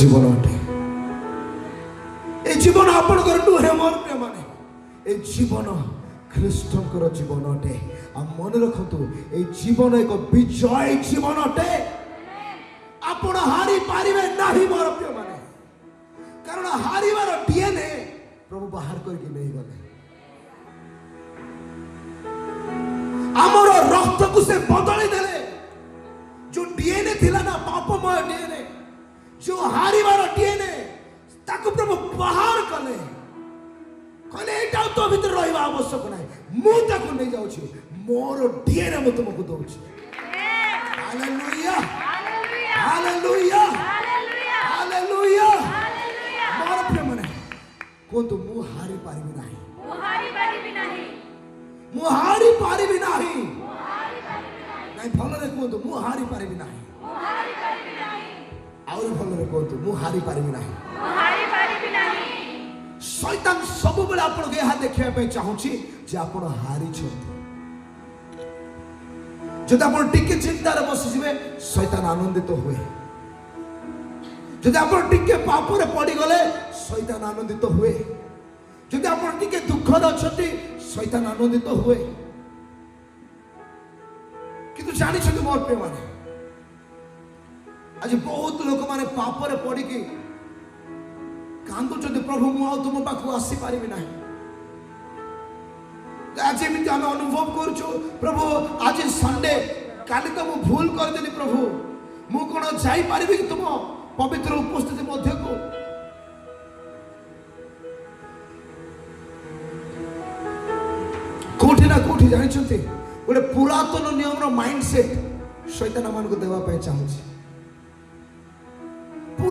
जीवन अटे ए जीवन आपणकर नुहे मोर प्रिय माने ए जीवन ख्रीष्टंकर जीवन अटे आ मन रखतु ए जीवन एक विजय जीवन अटे आपण हारी पारिबे नाही मोर प्रिय माने कारण हारिबार डीएनए प्रभु बाहर करके नहीं गले आमर रक्त को से बदली देले जो डीएनए थिला ना पापमय डीएनए जो हारिबार डीएनए ताको प्रभु बाहर कले कहले एटा तो भीतर रहबा आवश्यक नाही मु ताको नहीं जाउ छी मोर डीएनए म तुमको दउ छी हालेलुया हालेलुया हालेलुया मोर प्रेम ने कोन तो मु हारी पारिबी नाही मु हारी पारिबी नाही नहीं भल रे कोन तो मु हारी पारिबी नाही और भल रे कोन तो मु हारी पारिबी नाही शैतान सब बेले आपण के हाथ देखिया पे चाहूची जे आपण हारी छथि जदि आपण टिके चिंता रे बसि जिवे शैतान आनंदित हुए जदि आपण टिके पाप रे पड़ी गले शैतान आनंदित हुए जदि आपण टिके दुख रे अछथि शैतान आनंदित हुए किंतु जानि छथि मोर प्रिय माने आज बहुत लोक माने पाप रे पड़ी की कांदु छथि प्रभु मु आ तुम पाखु आसी पारिबि नाही आज एमती आम अनुभव करूँ प्रभु आज संडे काली तो मु भूल करदेली प्रभु मु कौन जापारि कि तुम पवित्र उपस्थिति मध्य को कोठी ना कोठी जानी गोटे पुरातन नियम माइंड सेट शैतान मान को देवा चाहूँ